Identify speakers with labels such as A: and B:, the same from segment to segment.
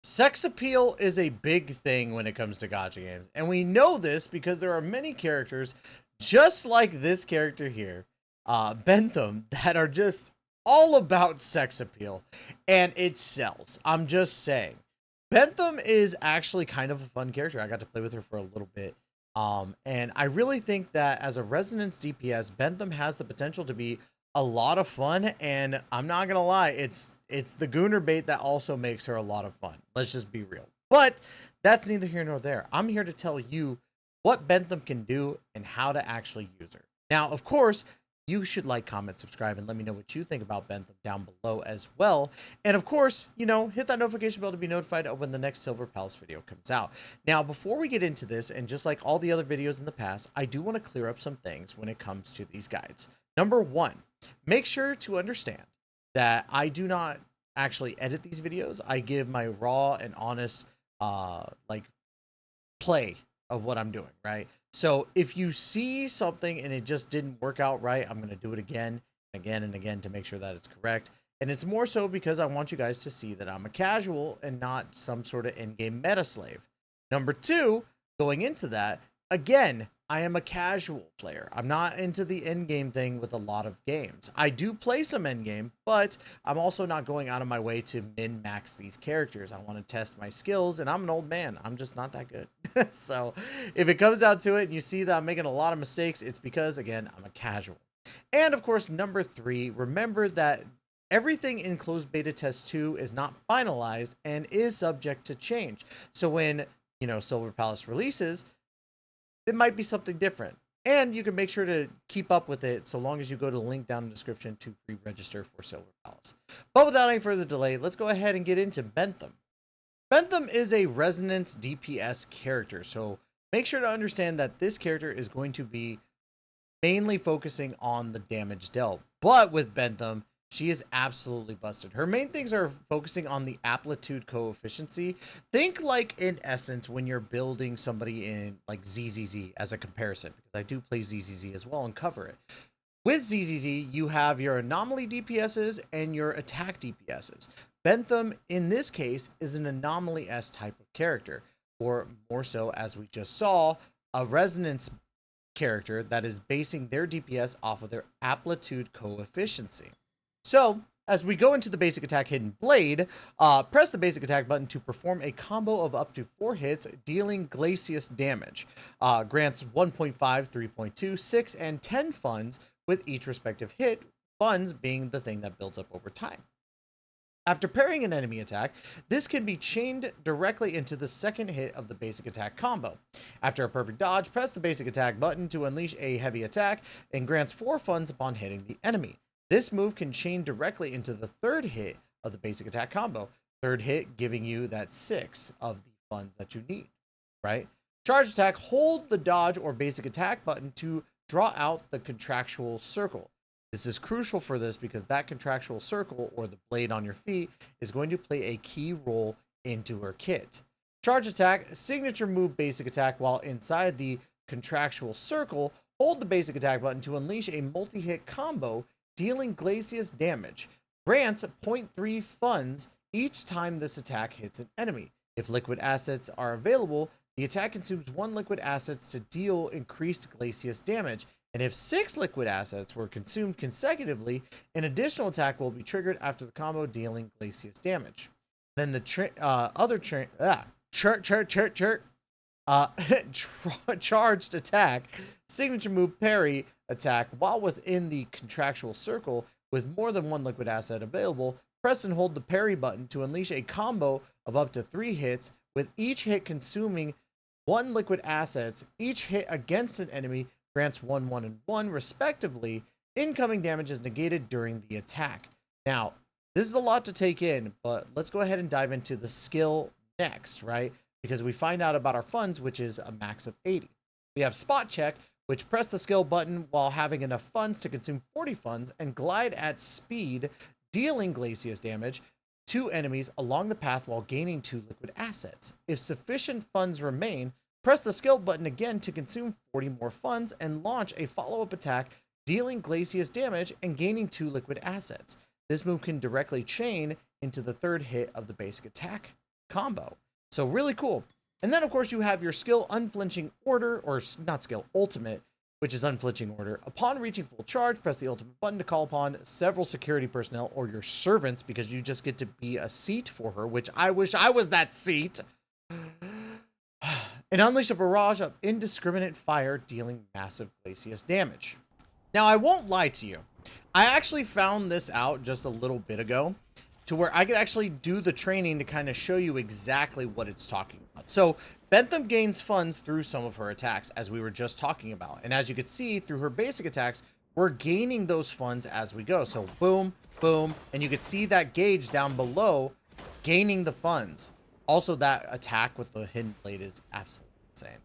A: Sex appeal is a big thing when it comes to gacha games, and we know this because there are many characters, just like this character here, Bentham, that are just all about sex appeal, and it sells. I'm just saying. Bentham is actually kind of a fun character. I got to play with her for a little bit, and I really think that as a Resonance DPS, Bentham has the potential to be a lot of fun, and I'm not gonna lie, it's the Gooner bait that also makes her a lot of fun. Let's just be real. But that's neither here nor there. I'm here to tell you what Bentham can do and how to actually use her. Now, of course, you should like, comment, subscribe, and let me know what you think about Bentham down below as well. And of course, hit that notification bell to be notified of when the next Silver Palace video comes out. Now, before we get into this, and just like all the other videos in the past, I do want to clear up some things when it comes to these guides. Number one, make sure to understand that I do not actually edit these videos. I give my raw and honest play of what I'm doing, right? So if you see something and it just didn't work out right, I'm going to do it again and again and again to make sure that it's correct. And it's more so because I want you guys to see that I'm a casual and not some sort of in-game meta slave. Number two, going into that, again, I am a casual player. I'm not into the end game thing with a lot of games. I do play some end game, but I'm also not going out of my way to min-max these characters. I want to test my skills, and I'm an old man. I'm just not that good. So if it comes down to it and you see that I'm making a lot of mistakes, it's because, again, I'm a casual. And of course, number three, remember that everything in closed beta test 2 is not finalized and is subject to change. So when, Silver Palace releases, it might be something different. And you can make sure to keep up with it so long as you go to the link down in the description to pre-register for Silver Palace. But without any further delay, let's go ahead and get into Bentham. Bentham is a Resonance DPS character, so make sure to understand that this character is going to be mainly focusing on the damage dealt. But with Bentham, she is absolutely busted. Her main things are focusing on the amplitude coefficient. Think like, in essence, when you're building somebody in like ZZZ as a comparison, because I do play ZZZ as well and cover it. With ZZZ, you have your anomaly DPSs and your attack DPSs. Bentham, in this case, is an anomaly-S type of character, or more so, as we just saw, a resonance character that is basing their DPS off of their amplitude coefficient. So, as we go into the basic attack Hidden Blade, press the basic attack button to perform a combo of up to 4 hits, dealing glacius damage. Grants 1.5, 3.2, 6, and 10 funds with each respective hit, funds being the thing that builds up over time. After parrying an enemy attack, this can be chained directly into the second hit of the basic attack combo. After a perfect dodge, press the basic attack button to unleash a heavy attack and grants 4 funds upon hitting the enemy. This move can chain directly into the third hit of the basic attack combo. Third hit giving you that 6 of the funds that you need, right? Charge attack, hold the dodge or basic attack button to draw out the contractual circle. This is crucial for this because that contractual circle, or the blade on your feet, is going to play a key role into her kit. Charge attack, signature move basic attack while inside the contractual circle. Hold the basic attack button to unleash a multi-hit combo dealing glacius damage. Grants 0.3 funds each time this attack hits an enemy. If liquid assets are available, the attack consumes 1 liquid assets to deal increased glacius damage. And if 6 liquid assets were consumed consecutively, an additional attack will be triggered after the combo dealing glacius damage. Then the charged attack, signature move parry attack while within the contractual circle with more than 1 liquid asset available. Press and hold the parry button to unleash a combo of up to 3 hits, with each hit consuming 1 liquid assets. Each hit against an enemy grants 1, 1, and 1 respectively. Incoming damage is negated during the attack. Now, this is a lot to take in, but let's go ahead and dive into the skill next, right? Because we find out about our funds, which is a max of 80. We have spot check, which press the skill button while having enough funds to consume 40 funds and glide at speed, dealing glacius damage to enemies along the path while gaining 2 liquid assets. If sufficient funds remain, press the skill button again to consume 40 more funds and launch a follow-up attack, dealing glacius damage and gaining 2 liquid assets. This move can directly chain into the third hit of the basic attack combo. So really cool. And then, of course, you have your skill Unflinching Order, or not skill, Ultimate, which is Unflinching Order. Upon reaching full charge, press the ultimate button to call upon several security personnel or your servants, because you just get to be a seat for her, which I wish I was that seat. And unleash a barrage of indiscriminate fire, dealing massive Glacius damage. Now, I won't lie to you. I actually found this out just a little bit ago, to where I could actually do the training to kind of show you exactly what it's talking about. So Bentham gains funds through some of her attacks, as we were just talking about. And as you can see, through her basic attacks, we're gaining those funds as we go. So boom, boom, and you can see that gauge down below, gaining the funds. Also, that attack with the hidden blade is absolutely insane.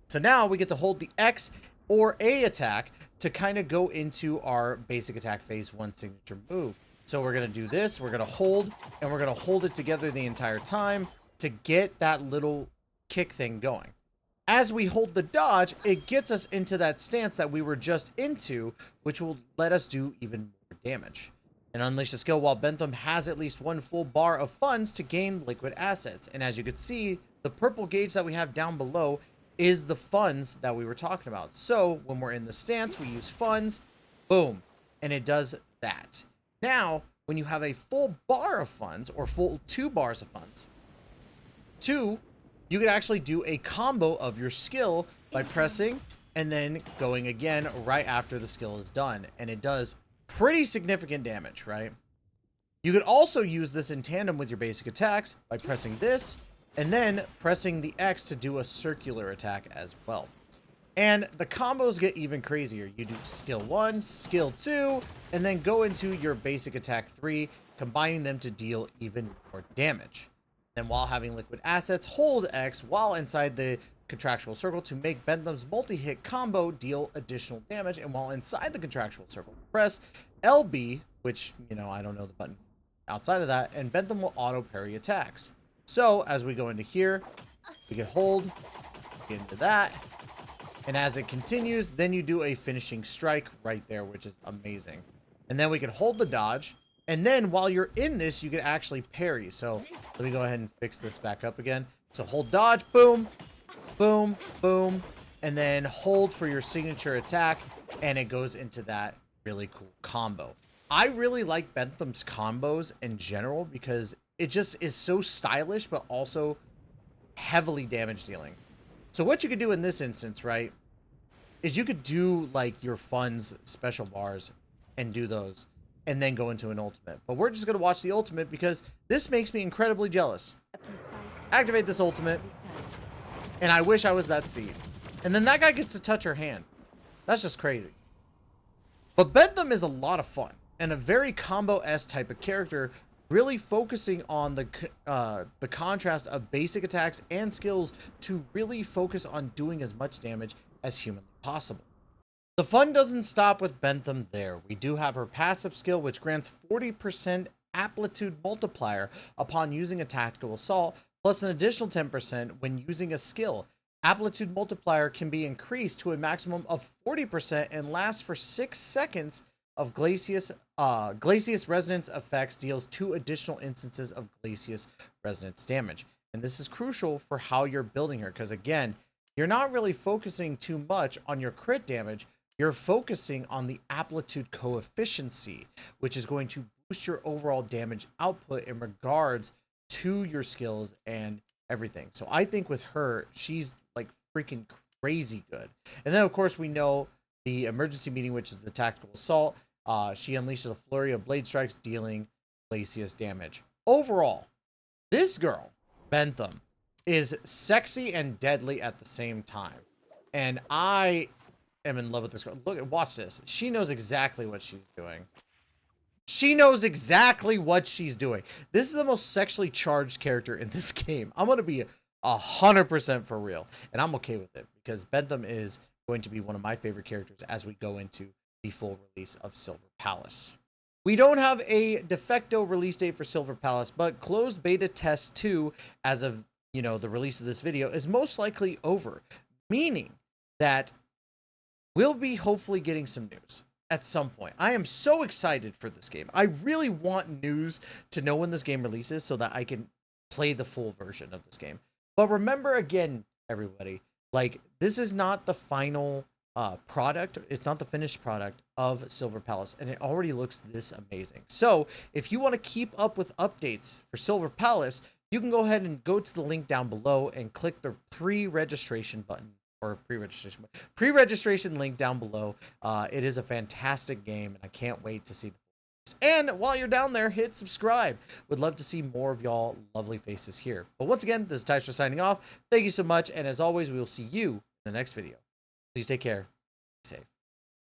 A: So now we get to hold the X or A attack to kind of go into our basic attack phase 1 signature move. So we're going to do this, we're going to hold, and we're going to hold it together the entire time to get that little kick thing going. As we hold the dodge, it gets us into that stance that we were just into, which will let us do even more damage. And unleash the skill while Bentham has at least one full bar of funds to gain liquid assets. And as you can see, the purple gauge that we have down below is the funds that we were talking about. So when we're in the stance, we use funds, boom, and it does that. Now, when you have a full bar of funds, or full 2 bars of funds, you could actually do a combo of your skill by pressing and then going again right after the skill is done. And it does pretty significant damage, right? You could also use this in tandem with your basic attacks by pressing this and then pressing the X to do a circular attack as well. And the combos get even crazier. You do skill 1, skill 2, and then go into your basic attack 3, combining them to deal even more damage. Then while having liquid assets, hold X while inside the contractual circle to make Bentham's multi-hit combo deal additional damage. And while inside the contractual circle, press LB, which, you know, I don't know the button outside of that, and Bentham will auto parry attacks. So as we go into here, we can hold, get into that. And as it continues, then you do a finishing strike right there, which is amazing. And then we can hold the dodge. And then while you're in this, you can actually parry. So let me go ahead and fix this back up again. So hold dodge, boom, boom, boom. And then hold for your signature attack. And it goes into that really cool combo. I really like Bentham's combos in general because it just is so stylish, but also heavily damage dealing. So what you could do in this instance, right, is you could do like your funds special bars and do those and then go into an ultimate. But we're just going to watch the ultimate because this makes me incredibly jealous. Activate this ultimate. And I wish I was that seed. And then that guy gets to touch her hand. That's just crazy. But Bentham is a lot of fun and a very combo-esque type of character, really focusing on the contrast of basic attacks and skills to really focus on doing as much damage as humanly possible. The fun doesn't stop with Bentham there. We do have her passive skill, which grants 40% amplitude multiplier upon using a tactical assault, plus an additional 10% when using a skill. Amplitude multiplier can be increased to a maximum of 40% and lasts for 6 seconds of Glacius. Glacius resonance effects deals 2 additional instances of Glacius resonance damage. And this is crucial for how you're building her, because again, you're not really focusing too much on your crit damage. You're focusing on the amplitude coefficient, which is going to boost your overall damage output in regards to your skills and everything. So I think with her, she's like freaking crazy good. And then of course we know the emergency meeting, which is the tactical assault. She unleashes a flurry of blade strikes, dealing Glacius damage. Overall, this girl, Bentham, is sexy and deadly at the same time. And I am in love with this girl. Look, watch this. She knows exactly what she's doing. She knows exactly what she's doing. This is the most sexually charged character in this game. I'm going to be 100% for real. And I'm okay with it because Bentham is going to be one of my favorite characters as we go into the full release of Silver Palace. We don't have a de facto release date for Silver Palace, but closed beta test 2 as of, you know, the release of this video is most likely over, meaning that we'll be hopefully getting some news at some point. I am so excited for this game. I really want news to know when this game releases so that I can play the full version of this game. But remember again, everybody, like this is not the final product. It's not the finished product of Silver Palace, and it already looks this amazing. So if you want to keep up with updates for Silver Palace, you can go ahead and go to the link down below and click the pre-registration button, or pre-registration link down below. It is a fantastic game, and I can't wait to see the. And while you're down there, hit subscribe. Would love to see more of y'all lovely faces here. But once again, this is Tyster signing off. Thank you so much, and as always, we will see you in the next video. Please take care. Be safe.